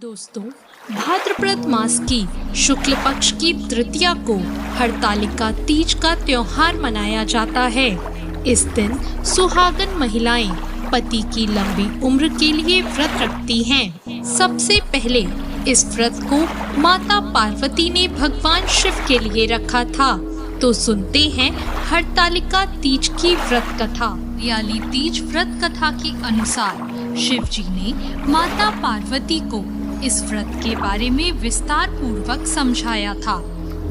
दोस्तों, भाद्रपद मास की शुक्ल पक्ष की तृतीया को हरतालिका तीज का त्योहार मनाया जाता है। इस दिन सुहागन महिलाएं पति की लंबी उम्र के लिए व्रत रखती हैं। सबसे पहले इस व्रत को माता पार्वती ने भगवान शिव के लिए रखा था। तो सुनते हैं हरतालिका तीज की व्रत कथा। याली तीज व्रत कथा के अनुसार शिव जी ने माता पार्वती को इस व्रत के बारे में विस्तार पूर्वक समझाया था।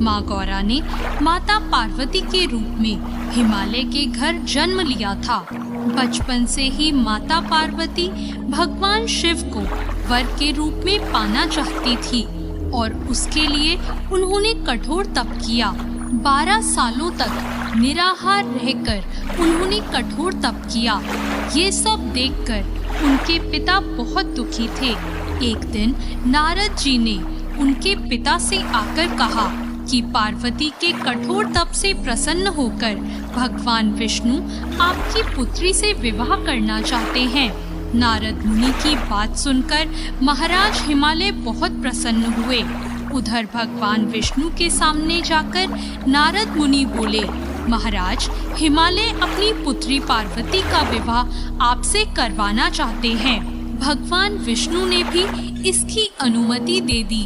माँ गौरा ने माता पार्वती के रूप में हिमालय के घर जन्म लिया था। बचपन से ही माता पार्वती भगवान शिव को वर के रूप में पाना चाहती थी और उसके लिए उन्होंने कठोर तप किया। 12 सालों तक निराहार रहकर उन्होंने कठोर तप किया। ये सब देखकर उनके पिता बहुत दुखी थे। एक दिन नारद जी ने उनके पिता से आकर कहा कि पार्वती के कठोर तप से प्रसन्न होकर भगवान विष्णु आपकी पुत्री से विवाह करना चाहते हैं। नारद मुनि की बात सुनकर महाराज हिमालय बहुत प्रसन्न हुए। उधर भगवान विष्णु के सामने जाकर नारद मुनि बोले, महाराज, हिमालय अपनी पुत्री पार्वती का विवाह आपसे करवाना चाहते हैं। भगवान विष्णु ने भी इसकी अनुमति दे दी।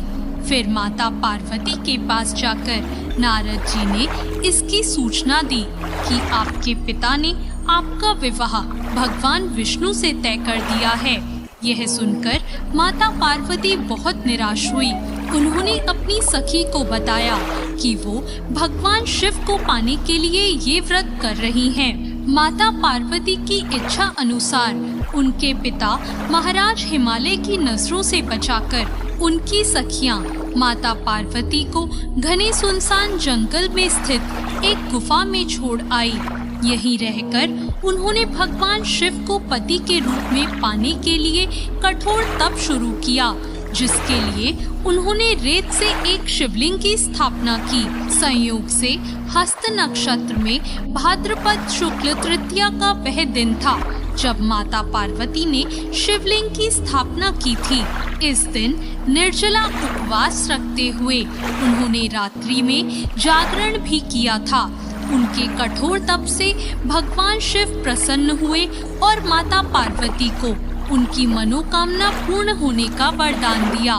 फिर माता पार्वती के पास जाकर नारद जी ने इसकी सूचना दी कि आपके पिता ने आपका विवाह भगवान विष्णु से तय कर दिया है। यह सुनकर माता पार्वती बहुत निराश हुई। उन्होंने अपनी सखी को बताया कि वो भगवान शिव को पाने के लिए ये व्रत कर रही हैं। माता पार्वती की इच्छा अनुसार उनके पिता महाराज हिमालय की नजरों से बचाकर उनकी सखियां माता पार्वती को घने सुनसान जंगल में स्थित एक गुफा में छोड़ आई। यहीं रहकर उन्होंने भगवान शिव को पति के रूप में पाने के लिए कठोर तप शुरू किया, जिसके लिए उन्होंने रेत से एक शिवलिंग की स्थापना की। संयोग से हस्त नक्षत्र में भाद्रपद शुक्ल तृतीया का वह दिन था जब माता पार्वती ने शिवलिंग की स्थापना की थी। इस दिन निर्जला उपवास रखते हुए उन्होंने रात्रि में जागरण भी किया था। उनके कठोर तप से भगवान शिव प्रसन्न हुए और माता पार्वती को उनकी मनोकामना पूर्ण होने का वरदान दिया।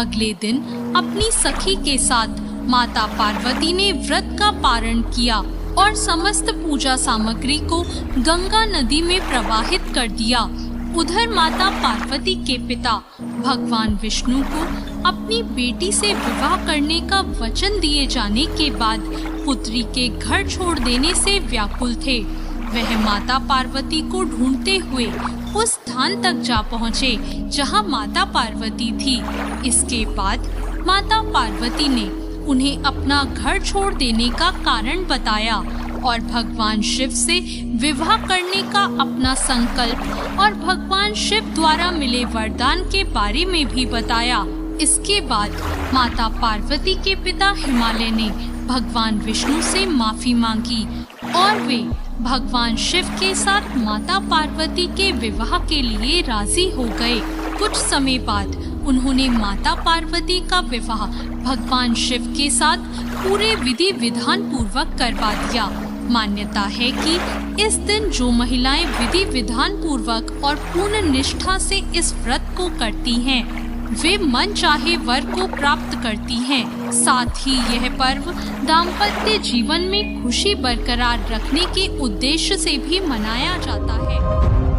अगले दिन अपनी सखी के साथ माता पार्वती ने व्रत का पारण किया और समस्त पूजा सामग्री को गंगा नदी में प्रवाहित कर दिया। उधर माता पार्वती के पिता भगवान विष्णु को अपनी बेटी से विवाह करने का वचन दिए जाने के बाद पुत्री के घर छोड़ देने से व्याकुल थे। वह माता पार्वती को ढूंढते हुए उस स्थान तक जा पहुँचे जहाँ माता पार्वती थी। इसके बाद माता पार्वती ने उन्हें अपना घर छोड़ देने का कारण बताया और भगवान शिव से विवाह करने का अपना संकल्प और भगवान शिव द्वारा मिले वरदान के बारे में भी बताया। इसके बाद माता पार्वती के पिता हिमालय ने भगवान विष्णु से माफी मांगी और वे भगवान शिव के साथ माता पार्वती के विवाह के लिए राजी हो गए। कुछ समय बाद उन्होंने माता पार्वती का विवाह भगवान शिव के साथ पूरे विधि विधान पूर्वक करवा दिया। मान्यता है कि इस दिन जो महिलाएं विधि विधान पूर्वक और पूर्ण निष्ठा से इस व्रत को करती हैं, वे मन चाहे वर को प्राप्त करती हैं। साथ ही यह पर्व दाम्पत्य जीवन में खुशी बरकरार रखने के उद्देश्य से भी मनाया जाता है।